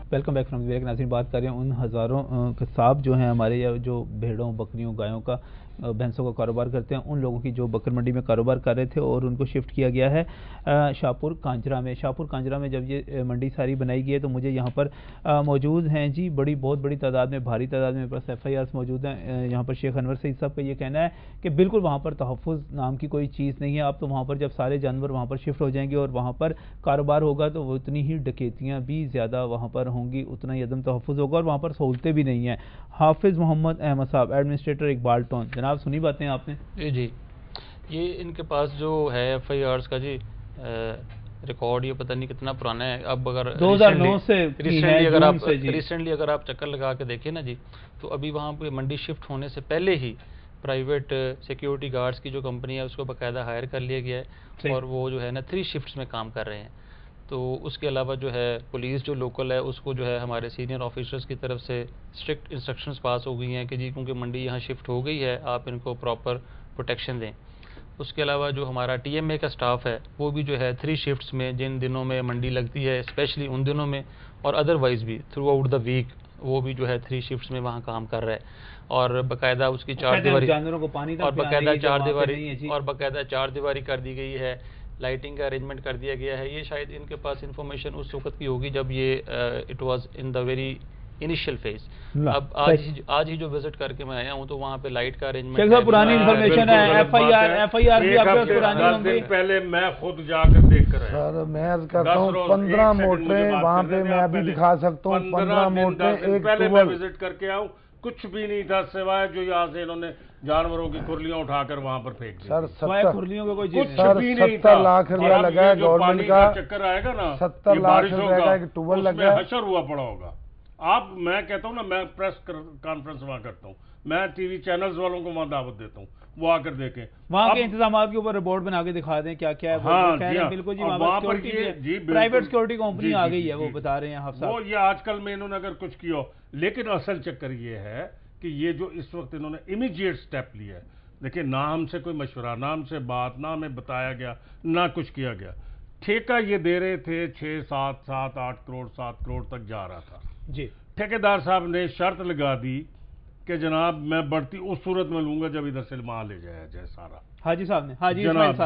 Welcome back from विवेक। नाज़रीन, बात कर रहे हैं उन हज़ारों कसाब जो हैं हमारे, या जो भेड़ों बकरियों गायों का भैंसों का कारोबार करते हैं, उन लोगों की जो बकर मंडी में कारोबार कर रहे थे और उनको शिफ्ट किया गया है शाहपुर कांजरा में। शाहपुर कांजरा में जब ये मंडी सारी बनाई गई है तो मुझे यहाँ पर मौजूद हैं जी बहुत बड़ी तादाद में, भारी तादाद में मेरे पास FIRs मौजूद हैं। यहाँ पर शेख अनवर सईद साहब का ये कहना है कि बिल्कुल वहाँ पर तहफ़्फ़ुज़ नाम की कोई चीज़ नहीं है। अब तो वहाँ पर जब सारे जानवर वहाँ पर शिफ्ट हो जाएंगे और वहाँ पर कारोबार होगा तो उतनी ही डकैतियाँ भी ज़्यादा वहाँ पर होंगी, उतना ही अदम तहफ़्फ़ुज़ होगा और वहाँ पर सहूलतें भी नहीं हैं। हाफिज़ मोहम्मद अहमद साहब, एडमिनिस्ट्रेटर इकबाल टाउन। जनाब, सुनी बातें आपने? जी, ये इनके पास जो है FIRs का जी रिकॉर्ड ये पता नहीं कितना पुराना है। अब अगर 2009 से रिसेंटली अगर आप चक्कर लगा के देखें ना जी, तो अभी वहाँ पे मंडी शिफ्ट होने से पहले ही प्राइवेट सिक्योरिटी गार्ड्स की जो कंपनी है उसको बाकायदा हायर कर लिया गया है और वो जो है ना 3 शिफ्ट्स में काम कर रहे हैं। तो उसके अलावा जो है पुलिस जो लोकल है उसको जो है हमारे सीनियर ऑफिसर्स की तरफ से स्ट्रिक्ट इंस्ट्रक्शंस पास हो गई हैं कि जी क्योंकि मंडी यहाँ शिफ्ट हो गई है, आप इनको प्रॉपर प्रोटेक्शन दें। उसके अलावा जो हमारा TMA का स्टाफ है वो भी जो है 3 शिफ्ट्स में, जिन दिनों में मंडी लगती है स्पेशली उन दिनों में और अदरवाइज़ भी थ्रू आउट द वीक, वो भी जो है 3 शिफ्ट्स में वहाँ काम कर रहा है और बाकायदा उसकी चारदीवारी जानवरों को पानी और बाकायदा चारदीवारी कर दी गई है, लाइटिंग का अरेंजमेंट कर दिया गया है। ये शायद इनके पास इंफॉर्मेशन उस वक्त की होगी जब ये it was in the very initial phase. अब आज ही जो विजिट करके मैं आया हूँ तो वहाँ पे लाइट का अरेंजमेंट है, पुरानी इंफॉर्मेशन है, FIR भी आपके पास पुरानी होंगी। पहले मैं खुद जाकर देख कर आया सर, मैं अर्ज करता हूँ 15 मोटरें वहाँ पे मैं अभी दिखा सकता हूँ। 15 मोटरें पहले मैं विजिट करके आऊँ, कुछ भी नहीं था सिवाय जो यहाँ से इन्होंने जानवरों की खुरलियां उठाकर वहां पर फेंक दी। सर, खुरलियों का कोई कुछ भी नहीं था। 70 लाख रुपया लगा है गवर्नमेंट का। चक्कर आएगा ना, 70 लाख रुपया का एक ट्यूबवेल लगा है, हशर हुआ पड़ा होगा। आप, मैं कहता हूँ ना, मैं प्रेस कॉन्फ्रेंस वहां करता हूँ, मैं टीवी चैनल्स वालों को वहां दावत देता हूँ, वो आकर देखें, वहाँ के इंतजाम के ऊपर रिपोर्ट बना के दिखा दें क्या क्या है। हाँ, बिल्कुल जी, वहाँ पर प्राइवेट सिक्योरिटी कंपनी आ गई है, वो बता रहे हैं वो ये आजकल में इन्होंने अगर कुछ किया। लेकिन असल चक्कर ये है कि ये जो इस वक्त इन्होंने इमीडिएट स्टेप लिया है, देखिए ना हमसे कोई मशवरा, ना हमसे बात, ना हमें बताया गया, ना कुछ किया गया। ठेका ये दे रहे थे 6, 7, 8 करोड़, 7 करोड़ तक जा रहा था जी। ठेकेदार साहब ने शर्त लगा दी कि जनाब मैं बढ़ती उस सूरत में लूंगा जब इधर से माल ले जाया जाए सारा। हाजी साहब ने, हाजी जनाब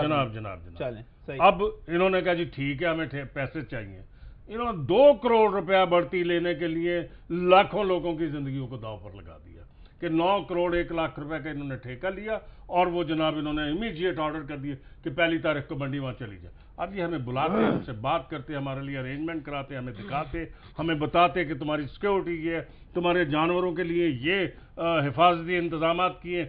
चलें। अब इन्होंने कहा जी ठीक है, हमें पैसे चाहिए। इन्होंने 2 करोड़ रुपया बढ़ती लेने के लिए लाखों लोगों की जिंदगियों को दांव पर लगा दिया कि 9 करोड़ 1 लाख रुपए का इन्होंने ठेका लिया और वो जनाब इन्होंने इमीडिएट ऑर्डर कर दिए कि 1 तारीख को मंडी वहां चली जाए। अब ये हमें बुलाते हैं, हमसे बात करते, हमारे लिए अरेंजमेंट कराते, हमें दिखाते, हमें बताते कि तुम्हारी सिक्योरिटी ये, तुम्हारे जानवरों के लिए ये हिफाजती इंतजाम किए।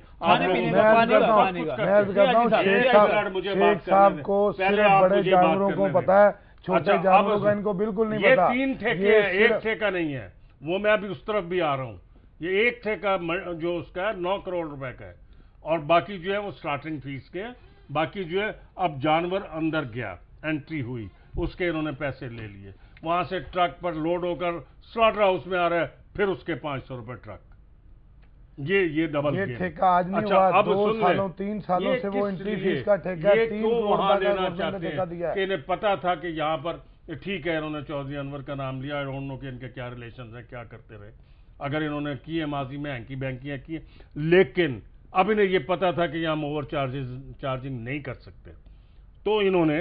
शेख साहब को सिर्फ बड़े जानवरों को पता है, छोटे जानवरों का इनको बिल्कुल नहीं पता। ये 3 ठेके हैं, एक ठेका नहीं है। वो मैं अभी उस तरफ भी आ रहा हूँ। ये एक ठेका जो उसका है 9 करोड़ रुपए का है और बाकी जो है वो स्टार्टिंग फीस के है। बाकी जो है अब जानवर अंदर गया, एंट्री हुई, उसके इन्होंने पैसे ले लिए, वहां से ट्रक पर लोड होकर स्लॉटर हाउस में आ रहा है, फिर उसके 500 रुपए ट्रक। ये डबल ये ठेका आज नहीं हुआ, अब 2 सालों 3 सालों से वो एंट्री फीस का ठेका 3 वहां लेना करोड़ चाहते ठेका दिया हैं है। कि इन्हें पता था कि यहाँ पर ठीक है, इन्होंने चौधरी अनवर का नाम लिया, आई डोंट नो कि इनके क्या रिलेशन है, क्या करते रहे, अगर इन्होंने किए माजी में हैंकी बैंकियां की, लेकिन अब इन्हें यह पता था कि यहां हम ओवर चार्जिंग नहीं कर सकते, तो इन्होंने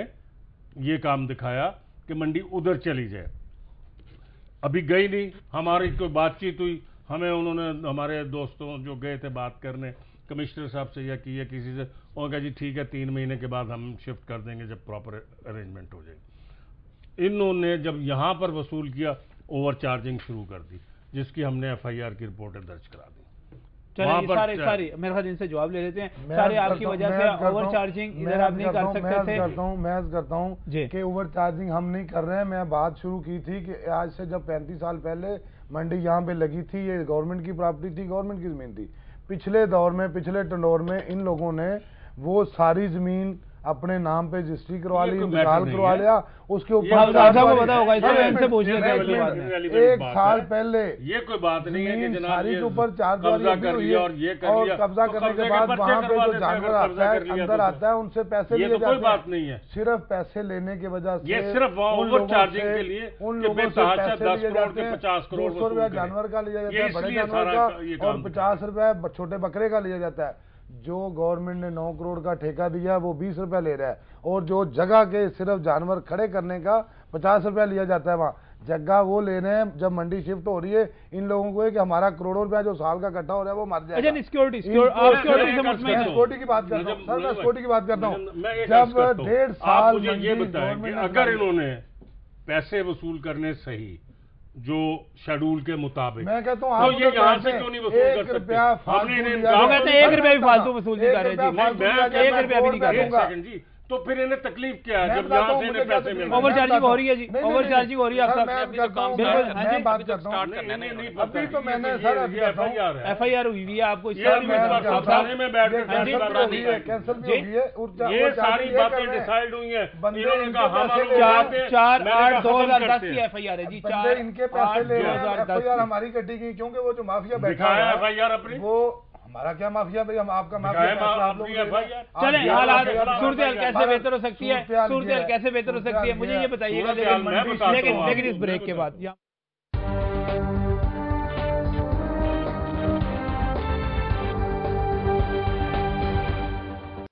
ये काम दिखाया कि मंडी उधर चली जाए। अभी गई नहीं, हमारी कोई बातचीत हुई, हमें उन्होंने, हमारे दोस्तों जो गए थे बात करने कमिश्नर साहब से या की किसी से, उन्होंने कहा जी ठीक है 3 महीने के बाद हम शिफ्ट कर देंगे जब प्रॉपर अरेंजमेंट हो जाएगी। इन्होंने जब यहां पर वसूल किया, ओवर चार्जिंग शुरू कर दी, जिसकी हमने FIR की रिपोर्टें दर्ज करा दी। चलिए सारे मेरे ख्याल इनसे जवाब ले लेते हैं। सारे आपकी वजह से ओवर चार्जिंग इधर आप नहीं कर सकते थे। मैं करता हूं कि ओवर चार्जिंग हम नहीं कर रहे हैं। मैं बात शुरू की थी कि आज से जब 35 साल पहले मंडी यहाँ पे लगी थी, ये गवर्नमेंट की प्रॉपर्टी थी, गवर्नमेंट की जमीन थी। पिछले दौर में, पिछले टंडौर में इन लोगों ने वो सारी जमीन अपने नाम पे रजिस्ट्री करवा ली, कोई इंतकाल मैटर करवा नहीं लिया, उसके ऊपर साझा को पता होगा, इसलिए इनसे पूछ लिया गया इसके बाद में। एक साल पहले ये कोई बात नहीं है कि जमीन जनाब सारी ये के ऊपर चारदीवारी कब्जा अभी कर हुई लिया है, और ये कर और लिया, कब्जा तो करने कब्जे के के बाद पर्चे वहाँ पे करवा जो देते हैं, जानवर अगर आता कब्जा है कर लिया अंदर तो। आता है, उनसे पैसे ये लिए तो कोई जाते बात हैं। नहीं है। सिर्फ पैसे लेने की वजह से ये सिर्फ वहाँ उन ओवर लोगों चार्जिंग से- के लिए उन कि लोगों से बेतहाशा पैसे 10 लिए करोड़ जाते के हैं, 50 करोड़ 200 रुपया वसूल जानवर का लिया ये जाता है, बड़े इसलिए जानवर सारा का, ये और काम 50 रुपया छोटे बकरे का लिया जाता है। जो गवर्नमेंट ने 9 करोड़ का ठेका दिया है वो 20 रुपया ले रहा है, और जो जगह के सिर्फ जानवर खड़े करने का 50 रुपया लिया जाता है। वहाँ जगह वो ले रहे हैं। जब मंडी शिफ्ट हो रही है, इन लोगों को है कि हमारा करोड़ों रुपया जो साल का इकट्ठा हो रहा है वो मर जाएगा। अच्छा, सिक्योरिटी आप सिक्योरिटी से मुतमईन हैं? सिक्योरिटी की बात करता हूँ सर, मैं सिक्योरिटी की बात करता हूँ। मैं एक जब अर्ज करता हूं, 1.5 आप साल मुझे ये मंडी बताएं कि गवर्नमेंट ने अगर इन्होंने पैसे वसूल करने सही जो शेड्यूल के मुताबिक, मैं कहता हूँ तो आप ये यहाँ से क्यों नहीं वसूल कर 1 सकते? रुपया हमने इन्हें वो कहते हैं 1 रुपया भी फालतू वसूल नहीं कर रहे जी। मैं 1 रुपया भी नहीं कर रहे। एक सेकंड जी, तो फिर इन्हें तकलीफ क्या है जब यहाँ से इन्हें पैसे मिल रहे हैं? ओवर चार्जिंग हो रही है जी, ओवर चार्जिंग हो रही है। आप सर, सब मैं अभी तो काम बिल्कुल, स्टार्ट हाँ मैं जी, बात अभी तो करता हूँ। स्टार्ट करना है ना। अभी तो मैंने सर अभी कहता हूँ, FIR है। FIR हुई हुई है आपको ये सारी मैं बात थाने में बैठ कर हाँ जी, फैसला कैंसिल भी नहीं हो गई है, कैंसिल भी जी। हो गई है। ये सारी बातें डिसाइड हुई हैं। बंदे इन्होंने इनके कहा पैसे हम ले चाहते रहे हैं, 4/8/2010 की की FIR है जी। बंदे इनके पैसे ले रहे हैं, 4/8/2010 FIR हमारी कटी गई, क्योंकि वो जो माफिया बैठा दिखाया हुआ है, FIR अपनी, वो हमारा क्या माफिया भाई, हम आपका माफिया दिखाया फैसला आप अपनी लोग ले रहे हैं। FIR। चले आप हालात FIR सूरत हाल कैसे बेहतर हो सकती है, सूरत हाल सूरत ये हाल है, कैसे बेहतर हो सकती है, मुझे ये बताइएगा। सूरत हाल मैं बताता हूँ लेकिन इस आपको, ब्रेक के मैं बाद